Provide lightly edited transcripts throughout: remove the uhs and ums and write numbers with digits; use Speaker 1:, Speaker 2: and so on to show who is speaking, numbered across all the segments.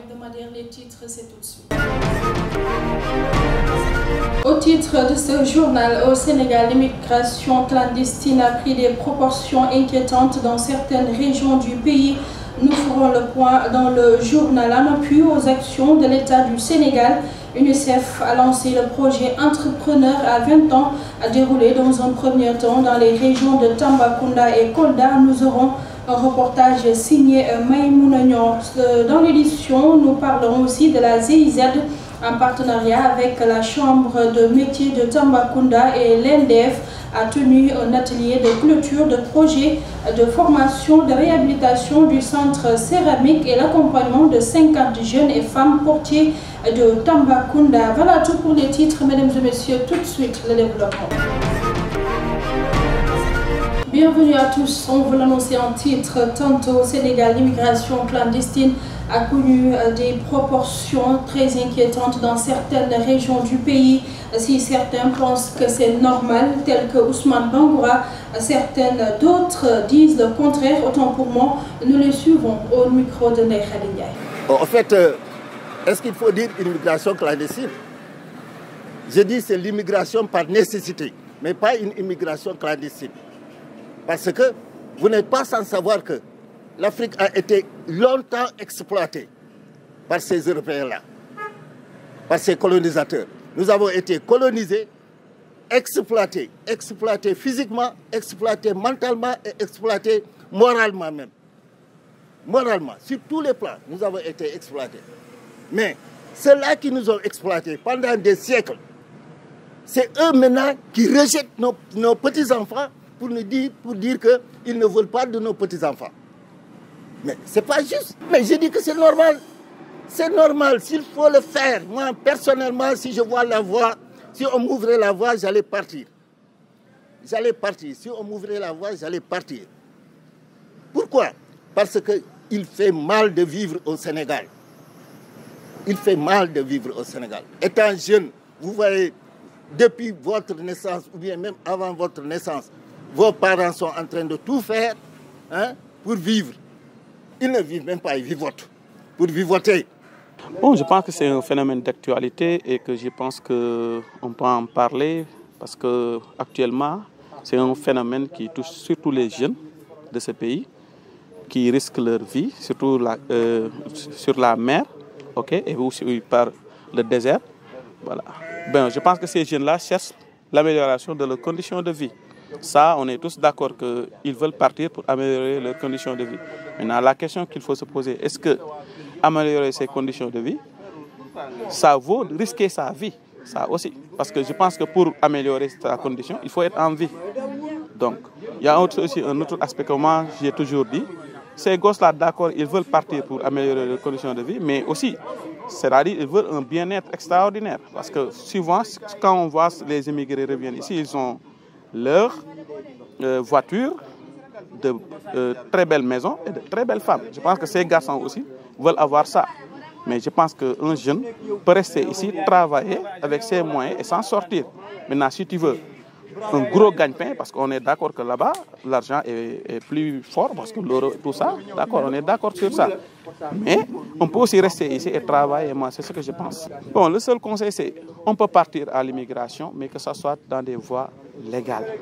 Speaker 1: hebdomadaire, les titres, c'est tout de suite. Au titre de ce journal, au Sénégal, l'immigration clandestine a pris des proportions inquiétantes dans certaines régions du pays. Nous ferons le point dans le journal en appui aux actions de l'État du Sénégal. UNICEF a lancé le projet Entrepreneur à 20 ans, déroulé dans un premier temps dans les régions de Tambacounda et Kolda. Nous aurons un reportage signé Maïmouna Niang. Dans l'édition, nous parlerons aussi de la GIZ en partenariat avec la Chambre de métiers de Tambacounda et l'NDF a tenu un atelier de clôture de projet de formation de réhabilitation du centre céramique et l'accompagnement de 50 jeunes et femmes portiers de Tambacounda. Voilà tout pour les titres, mesdames et messieurs. Tout de suite, le développement. Bienvenue à tous. On vous l'annoncer en titre. Tantôt au Sénégal, l'immigration clandestine a connu des proportions très inquiétantes dans certaines régions du pays. Si certains pensent que c'est normal, tel que Ousmane Bangoura, d'autres disent le contraire. Autant pour moi, nous les suivons au micro de Ndeye Khady Ndiaye.
Speaker 2: En fait, est-ce qu'il faut dire immigration clandestine? Je dis c'est l'immigration par nécessité, mais pas une immigration clandestine. Parce que vous n'êtes pas sans savoir que l'Afrique a été longtemps exploitée par ces Européens-là, par ces colonisateurs. Nous avons été colonisés, exploités physiquement, exploités mentalement et exploités moralement même. Moralement, sur tous les plans, nous avons été exploités. Mais ceux-là qui nous ont exploités pendant des siècles, c'est eux maintenant qui rejettent nos petits-enfants pour dire qu'ils ne veulent pas de nos petits-enfants. Mais c'est pas juste. Mais je dis que c'est normal. C'est normal, s'il faut le faire. Moi, personnellement, si je vois la voie, si on m'ouvrait la voie, j'allais partir. J'allais partir. Si on m'ouvrait la voie, j'allais partir. Pourquoi? Parce qu'il fait mal de vivre au Sénégal. Il fait mal de vivre au Sénégal. Étant jeune, vous voyez, depuis votre naissance, ou bien même avant votre naissance, vos parents sont en train de tout faire pour vivre. Ils ne vivent même pas, ils vivotent. Pour vivoter.
Speaker 3: Bon, je pense que c'est un phénomène d'actualité et que je pense qu'on peut en parler parce qu'actuellement, c'est un phénomène qui touche surtout les jeunes de ce pays qui risquent leur vie, surtout sur la mer, et aussi par le désert. Voilà. Ben, je pense que ces jeunes-là cherchent l'amélioration de leurs conditions de vie. Ça, on est tous d'accord qu'ils veulent partir pour améliorer leurs conditions de vie. Maintenant, la question qu'il faut se poser, est-ce que améliorer ces conditions de vie, ça vaut risquer sa vie? Ça aussi. Parce que je pense que pour améliorer sa condition, il faut être en vie. Donc, il y a aussi un autre aspect que moi, j'ai toujours dit. Ces gosses-là, d'accord, ils veulent partir pour améliorer leurs conditions de vie, mais aussi, c'est-à-dire qu'ils veulent un bien-être extraordinaire. Parce que souvent, quand on voit les immigrés reviennent ici, ils ont leur voiture, de très belles maisons et de très belles femmes. Je pense que ces garçons aussi veulent avoir ça. Mais je pense qu'un jeune peut rester ici, travailler avec ses moyens et s'en sortir. Maintenant, si tu veux un gros gagne-pain, parce qu'on est d'accord que là-bas, l'argent est plus fort, parce que l'euro, tout ça, d'accord, on est d'accord sur ça. Mais on peut aussi rester ici et travailler, moi, c'est ce que je pense. Bon, le seul conseil, c'est on peut partir à l'immigration, mais que ça soit dans des voies légales.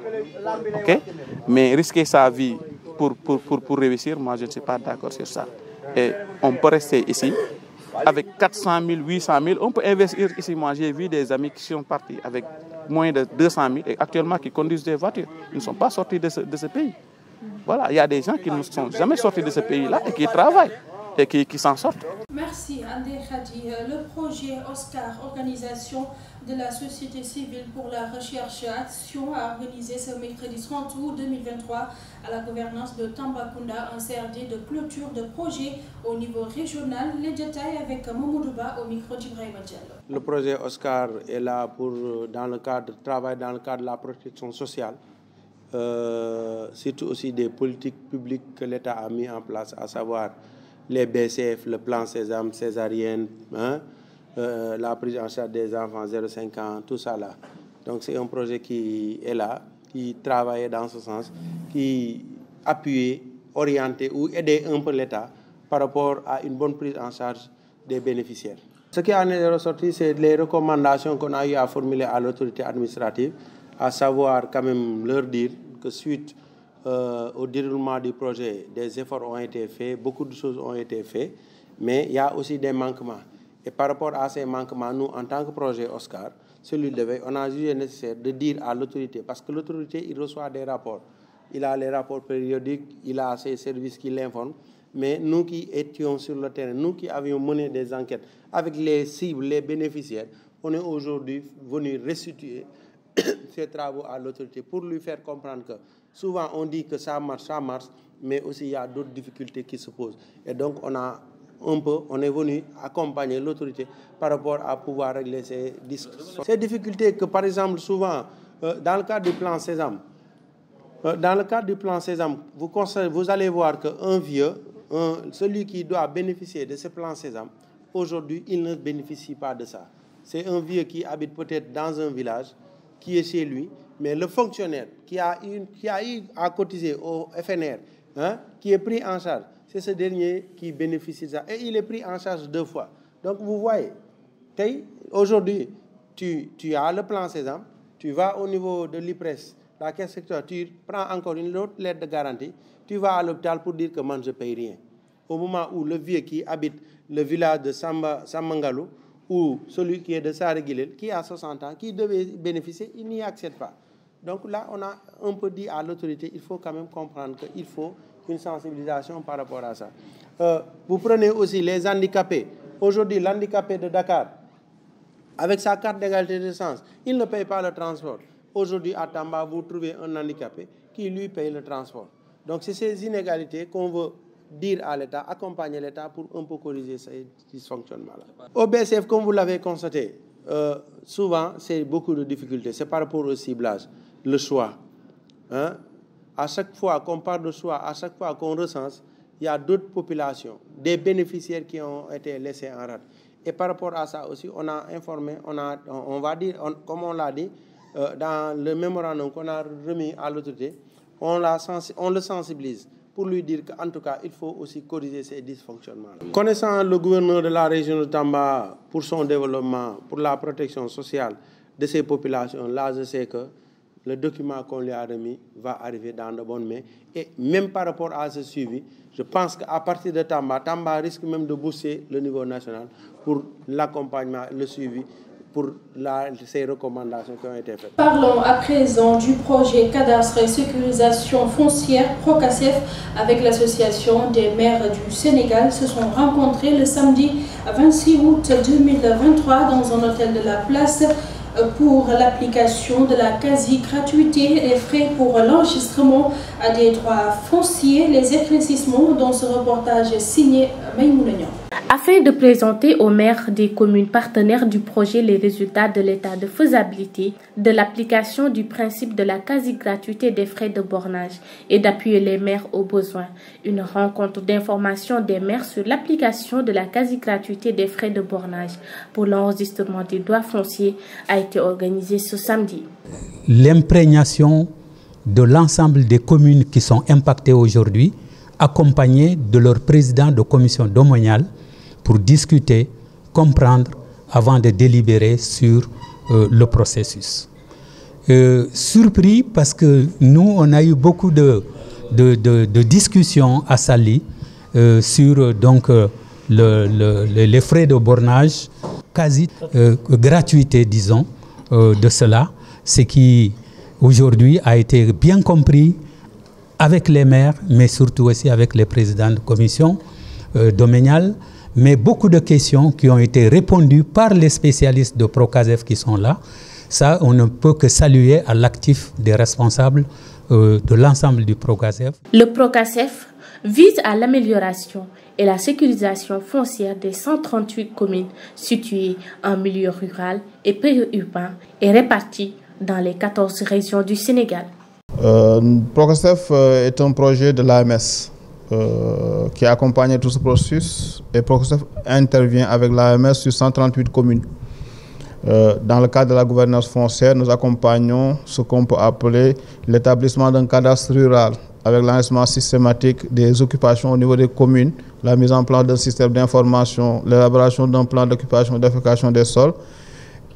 Speaker 3: OK? Mais risquer sa vie pour réussir, moi, je ne suis pas d'accord sur ça. Et on peut rester ici avec 400 000, 800 000. On peut investir ici. Moi, j'ai vu des amis qui sont partis avec moins de 200 000 et actuellement qui conduisent des voitures. Ils ne sont pas sortis de ce pays. Voilà, il y a des gens qui ne sont jamais sortis de ce pays-là et qui travaillent et qui s'en sortent.
Speaker 1: Merci Ndeye Khady. Le projet Oscar, organisation de la société civile pour la recherche et action, a organisé ce mercredi 30 août 2023 à la gouvernance de Tambacounda un CRD de clôture de projet au niveau régional. Les détails avec Mamoudou Ba au micro d'Ibrahima Diallo.
Speaker 4: Le projet Oscar est là pour travailler dans le cadre de la protection sociale, surtout aussi des politiques publiques que l'État a mis en place, à savoir les BCF, le plan Sésame, césarienne, la prise en charge des enfants 0,5 ans, tout ça là. Donc c'est un projet qui est là, qui travaillait dans ce sens, qui appuyait, orientait ou aidait un peu l'État par rapport à une bonne prise en charge des bénéficiaires. Ce qui en est ressorti, c'est les recommandations qu'on a eu à formuler à l'autorité administrative, à savoir quand même leur dire que suite au déroulement du projet, des efforts ont été faits, beaucoup de choses ont été faites, mais il y a aussi des manquements. Et par rapport à ces manquements, nous, en tant que projet Oscar, celui de veille, on a jugé nécessaire de dire à l'autorité, parce que l'autorité, il reçoit des rapports. Il a les rapports périodiques, il a ses services qui l'informent, mais nous qui étions sur le terrain, nous qui avions mené des enquêtes avec les cibles, les bénéficiaires, on est aujourd'hui venu restituer ces travaux à l'autorité pour lui faire comprendre que souvent on dit que ça marche, mais aussi il y a d'autres difficultés qui se posent. Et donc on est venu accompagner l'autorité par rapport à pouvoir régler ces difficultés que par exemple souvent dans le cadre du plan Sésame, vous allez voir qu'un vieux, celui qui doit bénéficier de ce plan Sésame, aujourd'hui, il ne bénéficie pas de ça. C'est un vieux qui habite peut-être dans un village, qui est chez lui, mais le fonctionnaire qui a eu à cotiser au FNR, qui est pris en charge, c'est ce dernier qui bénéficie de ça. Et il est pris en charge 2 fois. Donc vous voyez, aujourd'hui, tu as le plan Sésame, tu vas au niveau de l'IPRES, la caisse sectorielle, tu prends encore une autre lettre de garantie, tu vas à l'hôpital pour dire que moi je ne paye rien. Au moment où le vieux qui habite le village de Samangalou, ou celui qui est de Saré-Guilel, qui a 60 ans, qui devait bénéficier, il n'y accède pas. Donc là, on a un peu dit à l'autorité, il faut quand même comprendre qu'il faut une sensibilisation par rapport à ça. Vous prenez aussi les handicapés. Aujourd'hui, l'handicapé de Dakar, avec sa carte d'égalité de chance, il ne paye pas le transport. Aujourd'hui, à Tamba, vous trouvez un handicapé qui lui paye le transport. Donc c'est ces inégalités qu'on veut dire à l'État, accompagner l'État pour un peu corriger ces dysfonctionnements-là. Au BCF, comme vous l'avez constaté, souvent, c'est beaucoup de difficultés. C'est par rapport au ciblage, le choix. À chaque fois qu'on parle de choix, à chaque fois qu'on recense, il y a d'autres populations, des bénéficiaires qui ont été laissés en rade. Et par rapport à ça aussi, on a informé, on va dire, comme on l'a dit, dans le mémorandum qu'on a remis à l'autorité, on le sensibilise pour lui dire qu'en tout cas, il faut aussi corriger ces dysfonctionnements. Connaissant le gouverneur de la région de Tamba pour son développement, pour la protection sociale de ces populations, là, je sais que le document qu'on lui a remis va arriver dans de bonnes mains. Et même par rapport à ce suivi, je pense qu'à partir de Tamba risque même de booster le niveau national pour l'accompagnement, le suivi, pour ces recommandations qui ont été faites.
Speaker 1: Parlons à présent du projet Cadastre et Sécurisation Foncière Procasef avec l'Association des maires du Sénégal se sont rencontrés le samedi 26 août 2023 dans un hôtel de la place pour l'application de la quasi-gratuité des frais pour l'enregistrement des droits fonciers, les éclaircissements dans ce reportage signé Maïmouna Niang.
Speaker 5: Afin de présenter aux maires des communes partenaires du projet les résultats de l'état de faisabilité de l'application du principe de la quasi-gratuité des frais de bornage et d'appuyer les maires aux besoins, une rencontre d'information des maires sur l'application de la quasi-gratuité des frais de bornage pour l'enregistrement des droits fonciers a été organisée ce samedi.
Speaker 6: L'imprégnation de l'ensemble des communes qui sont impactées aujourd'hui, accompagnées de leur président de commission domaniale, pour discuter, comprendre, avant de délibérer sur le processus. Surpris parce que nous, on a eu beaucoup de discussions à Saly sur donc, les frais de bornage, quasi gratuité, disons, de cela, ce qui aujourd'hui a été bien compris avec les maires, mais surtout aussi avec les présidents de commission domaniale. Mais beaucoup de questions qui ont été répondues par les spécialistes de Procasef qui sont là. Ça, on ne peut que saluer à l'actif des responsables de l'ensemble du Procasef.
Speaker 5: Le Procasef vise à l'amélioration et la sécurisation foncière des 138 communes situées en milieu rural et périurbain et réparties dans les 14 régions du Sénégal.
Speaker 7: Procasef est un projet de l'AMS. Qui a accompagné tout ce processus et Procasef intervient avec l'AMS sur 138 communes. Dans le cadre de la gouvernance foncière, nous accompagnons ce qu'on peut appeler l'établissement d'un cadastre rural avec l'enregistrement systématique des occupations au niveau des communes la mise en place d'un système d'information, l'élaboration d'un plan d'occupation et d'affectation des sols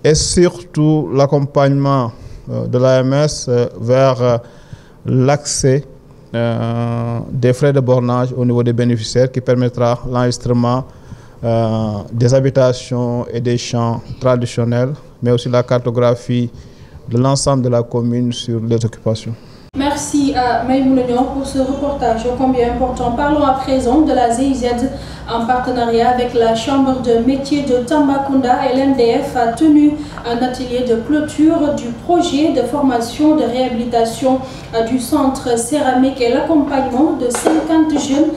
Speaker 7: et surtout l'accompagnement de l'AMS vers l'accès des frais de bornage au niveau des bénéficiaires qui permettra l'enregistrement des habitations et des champs traditionnels, mais aussi la cartographie de l'ensemble de la commune sur les occupations.
Speaker 1: Merci à Maïmouna Niang pour ce reportage ô combien important. Parlons à présent de la GIZ en partenariat avec la Chambre de métiers de Tambacounda et l'NDF a tenu un atelier de clôture du projet de formation de réhabilitation du centre céramique et l'accompagnement de 50 jeunes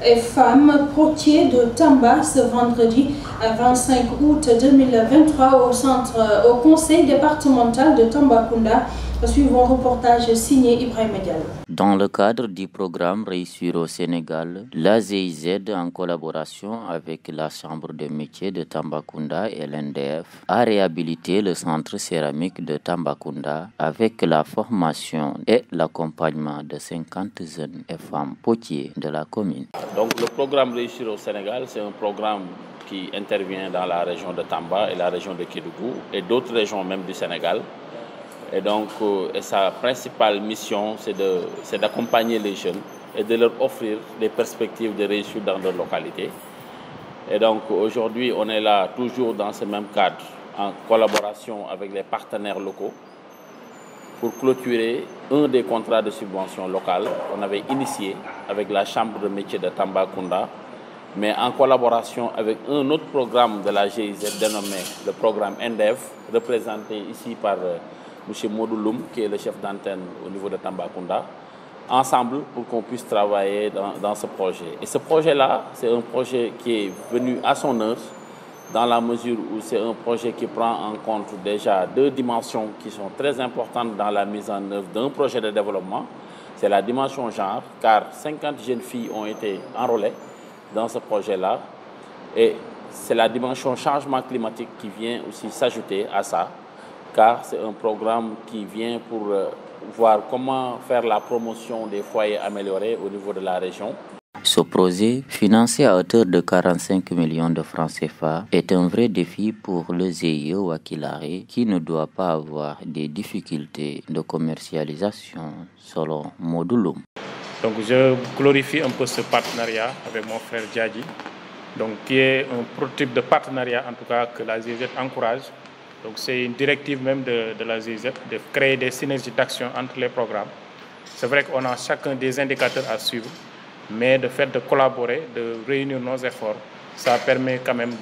Speaker 1: et femmes portiers de Tamba ce vendredi 25 août 2023 au conseil départemental de Tambacounda. Suivons un reportage signé Ibrahim Diallo.
Speaker 8: Dans le cadre du programme Réussir au Sénégal, la GIZ, en collaboration avec la Chambre de métiers de Tambacounda et l'NDF, a réhabilité le centre céramique de Tambacounda avec la formation et l'accompagnement de 50 jeunes et femmes potiers de la commune.
Speaker 3: Donc le programme Réussir au Sénégal, c'est un programme qui intervient dans la région de Tamba et la région de Kédougou et d'autres régions même du Sénégal. Et donc, sa principale mission, c'est d'accompagner les jeunes et de leur offrir des perspectives de réussite dans leur localité. Et donc, aujourd'hui, on est là toujours dans ce même cadre, en collaboration avec les partenaires locaux, pour clôturer un des contrats de subvention locale qu'on avait initié avec la Chambre de métiers de Tambacounda, mais en collaboration avec un autre programme de la GIZ dénommé le programme NDF, représenté ici par M. Modouloum, qui est le chef d'antenne au niveau de Tambacounda, ensemble pour qu'on puisse travailler dans ce projet. Et ce projet-là, c'est un projet qui est venu à son heure, dans la mesure où c'est un projet qui prend en compte déjà deux dimensions qui sont très importantes dans la mise en œuvre d'un projet de développement. C'est la dimension genre, car 50 jeunes filles ont été enrôlées dans ce projet-là. Et c'est la dimension changement climatique qui vient aussi s'ajouter à ça, car c'est un programme qui vient pour voir comment faire la promotion des foyers améliorés au niveau de la région.
Speaker 8: Ce projet, financé à hauteur de 45 millions de francs CFA, est un vrai défi pour le GIE Wakilare qui ne doit pas avoir des difficultés de commercialisation, selon Modouloum.
Speaker 9: Donc je glorifie un peu ce partenariat avec mon frère Djadji, donc qui est un prototype de partenariat en tout cas que la GIZ encourage. Donc c'est une directive même de la GIZ de créer des synergies d'action entre les programmes. C'est vrai qu'on a chacun des indicateurs à suivre, mais le fait de collaborer, de réunir nos efforts, ça permet quand même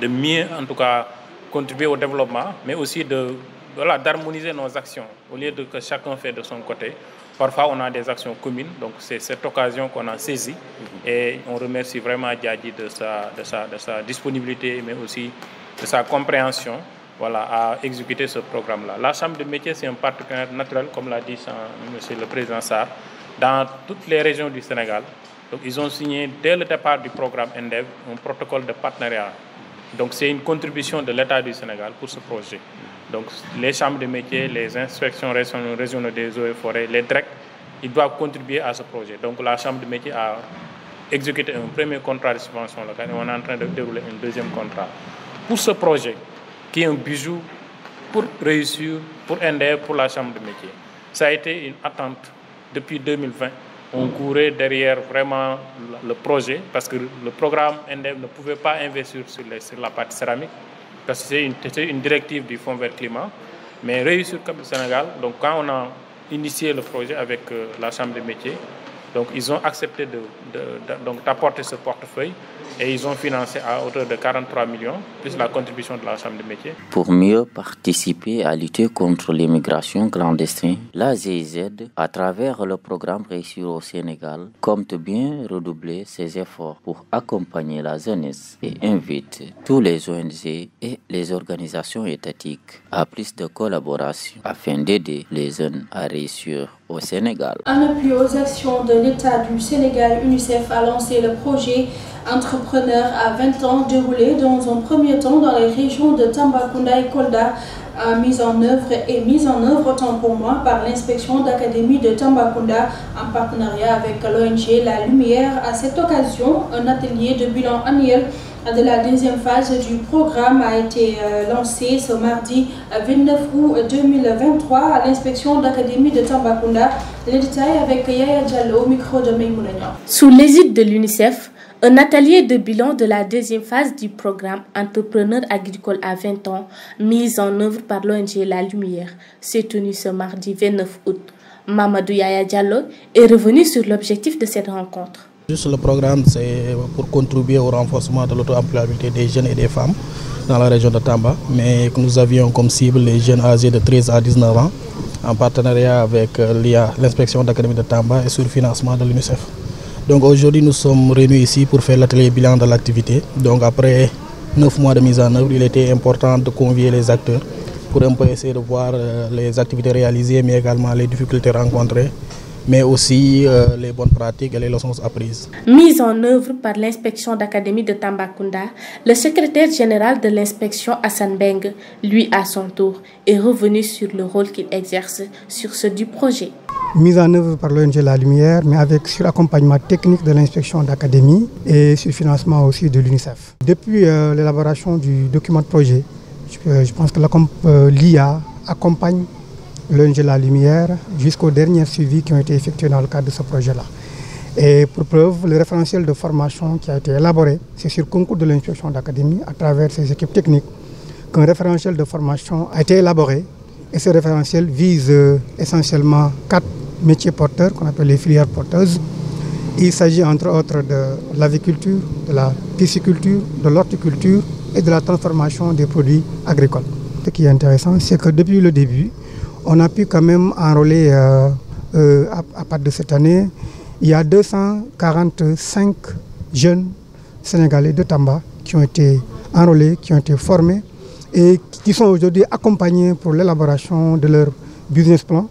Speaker 9: de mieux en tout cas contribuer au développement, mais aussi d'harmoniser nos actions au lieu de que chacun fait de son côté. Parfois, on a des actions communes, donc c'est cette occasion qu'on a saisie et on remercie vraiment Djadji de sa disponibilité, mais aussi de sa compréhension à exécuter ce programme-là. La Chambre de métiers, c'est un partenaire naturel, comme l'a dit M. le Président Sarr, dans toutes les régions du Sénégal. Donc, ils ont signé, dès le départ du programme NDEV, un protocole de partenariat. Donc, c'est une contribution de l'État du Sénégal pour ce projet. Donc, les chambres de métiers, les inspections régionales des eaux et forêts, les DREC, ils doivent contribuer à ce projet. Donc, la Chambre de métiers a exécuté un premier contrat de subvention locale et on est en train de dérouler un deuxième contrat. Pour ce projet, qui est un bijou pour réussir, pour NDEV, pour la Chambre de métiers, ça a été une attente depuis 2020. On courait derrière vraiment le projet parce que le programme NDEV ne pouvait pas investir sur la partie céramique parce que c'était une directive du Fonds vert climat. Mais réussir comme le Sénégal, donc quand on a initié le projet avec la Chambre des métiers, donc ils ont accepté d'apporter ce portefeuille et ils ont financé à hauteur de 43 millions, plus la contribution de la Chambre des métiers.
Speaker 8: Pour mieux participer à lutter contre l'immigration clandestine, la GIZ, à travers le programme Réussir au Sénégal, compte bien redoubler ses efforts pour accompagner la jeunesse et invite tous les ONG et les organisations étatiques à plus de collaboration afin d'aider les jeunes à réussir au Sénégal.
Speaker 1: En appui aux actions de l'État du Sénégal, UNICEF a lancé le projet Entrepreneur à 20 ans, déroulé dans un premier temps dans les régions de Tambacounda et Kolda mise en œuvre autant pour moi par l'inspection d'académie de Tambacounda en partenariat avec l'ONG La Lumière. À cette occasion, un atelier de bilan annuel de la deuxième phase du programme a été lancé ce mardi 29 août 2023 à l'inspection d'académie de Tambacounda. Les détails avec Yaya Diallo au micro de Maïmouna Niang.
Speaker 5: Sous l'égide de l'UNICEF, un atelier de bilan de la deuxième phase du programme Entrepreneur agricole à 20 ans, mis en œuvre par l'ONG La Lumière, s'est tenu ce mardi 29 août. Mamadou Yaya Diallo est revenu sur l'objectif de cette rencontre.
Speaker 10: Juste le programme, c'est pour contribuer au renforcement de l'auto-employabilité des jeunes et des femmes dans la région de Tamba, mais que nous avions comme cible les jeunes âgés de 13 à 19 ans, en partenariat avec l'IA, l'inspection d'académie de Tamba et sur le financement de l'UNICEF. Donc aujourd'hui, nous sommes réunis ici pour faire l'atelier bilan de l'activité. Donc après 9 mois de mise en œuvre, il était important de convier les acteurs pour un peu essayer de voir les activités réalisées, mais également les difficultés rencontrées, mais aussi les bonnes pratiques et les leçons apprises.
Speaker 5: Mise en œuvre par l'inspection d'académie de Tambacounda, le secrétaire général de l'inspection Hassan Beng, lui à son tour, est revenu sur le rôle qu'il exerce sur ce du projet.
Speaker 11: Mise en œuvre par l'ONG La Lumière, mais avec sur l'accompagnement technique de l'inspection d'académie et sur le financement aussi de l'UNICEF. Depuis l'élaboration du document de projet, je pense que l'IA accompagne l'ONG La Lumière jusqu'aux derniers suivis qui ont été effectués dans le cadre de ce projet-là. Et pour preuve, le référentiel de formation qui a été élaboré, c'est sur concours de l'inspection d'académie à travers ses équipes techniques qu'un référentiel de formation a été élaboré. Et ce référentiel vise essentiellement 4 métiers porteurs qu'on appelle les filières porteuses. Il s'agit entre autres de l'aviculture, de la pisciculture, de l'horticulture et de la transformation des produits agricoles. Ce qui est intéressant, c'est que depuis le début, on a pu quand même enrôler, à partir de cette année, il y a 245 jeunes Sénégalais de Tamba qui ont été enrôlés, qui ont été formés et qui sont aujourd'hui accompagnés pour l'élaboration de leur business plan,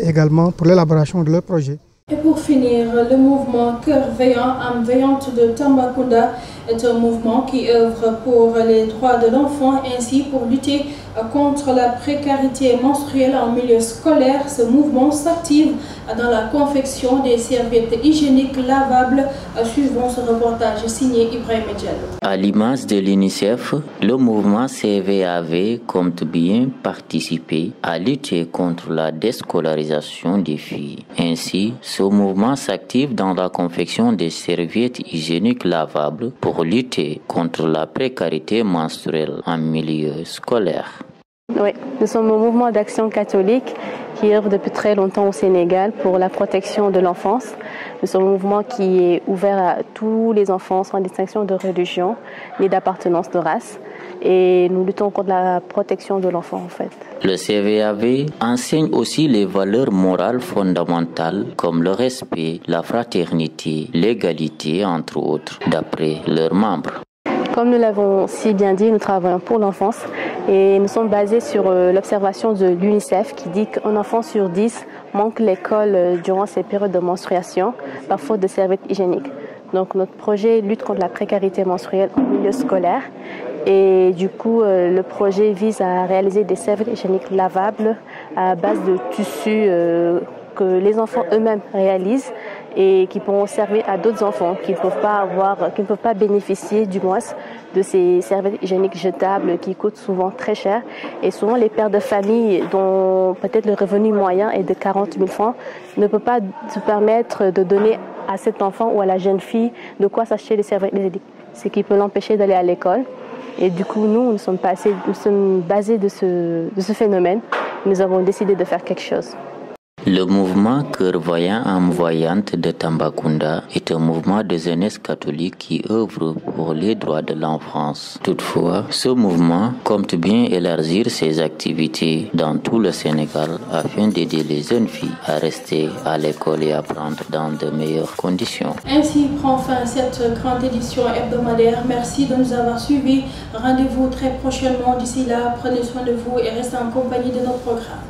Speaker 11: également pour l'élaboration de leur projet.
Speaker 1: Et pour finir, le mouvement Cœur Veillant, âme veillante de Tambacounda est un mouvement qui œuvre pour les droits de l'enfant ainsi pour lutter contre la précarité menstruelle en milieu scolaire. Ce mouvement s'active dans la confection des serviettes hygiéniques lavables. Suivons ce reportage signé Ibrahim Diallo.
Speaker 8: À l'image de l'UNICEF, le mouvement CVAV compte bien participer à lutter contre la déscolarisation des filles. Ainsi, ce mouvement s'active dans la confection des serviettes hygiéniques lavables pour lutter contre la précarité menstruelle en milieu scolaire.
Speaker 12: Oui, nous sommes un mouvement d'action catholique qui œuvre depuis très longtemps au Sénégal pour la protection de l'enfance. Nous sommes un mouvement qui est ouvert à tous les enfants sans distinction de religion ni d'appartenance de race. Et nous luttons contre la protection de l'enfant en fait.
Speaker 8: Le CVAV enseigne aussi les valeurs morales fondamentales comme le respect, la fraternité, l'égalité entre autres, d'après leurs membres.
Speaker 12: Comme nous l'avons si bien dit, nous travaillons pour l'enfance et nous sommes basés sur l'observation de l'UNICEF qui dit qu'un enfant sur 10 manque l'école durant ses périodes de menstruation par faute de serviettes hygiéniques. Donc notre projet lutte contre la précarité menstruelle en milieu scolaire et du coup le projet vise à réaliser des serviettes hygiéniques lavables à base de tissus que les enfants eux-mêmes réalisent et qui pourront servir à d'autres enfants qui ne peuvent pas bénéficier du moins de ces serviettes hygiéniques jetables qui coûtent souvent très cher. Et souvent les pères de famille dont peut-être le revenu moyen est de 40 000 francs ne peuvent pas se permettre de donner à cet enfant ou à la jeune fille de quoi s'acheter des serviettes hygiéniques, ce qui peut l'empêcher d'aller à l'école. Et du coup, nous sommes basés de ce phénomène. Nous avons décidé de faire quelque chose.
Speaker 8: Le mouvement Cœur Voyant âme voyante de Tambacounda est un mouvement de jeunesse catholique qui œuvre pour les droits de l'enfance. Toutefois, ce mouvement compte bien élargir ses activités dans tout le Sénégal afin d'aider les jeunes filles à rester à l'école et apprendre dans de meilleures conditions.
Speaker 1: Ainsi prend fin cette grande édition hebdomadaire. Merci de nous avoir suivis. Rendez-vous très prochainement. D'ici là, prenez soin de vous et restez en compagnie de nos programmes.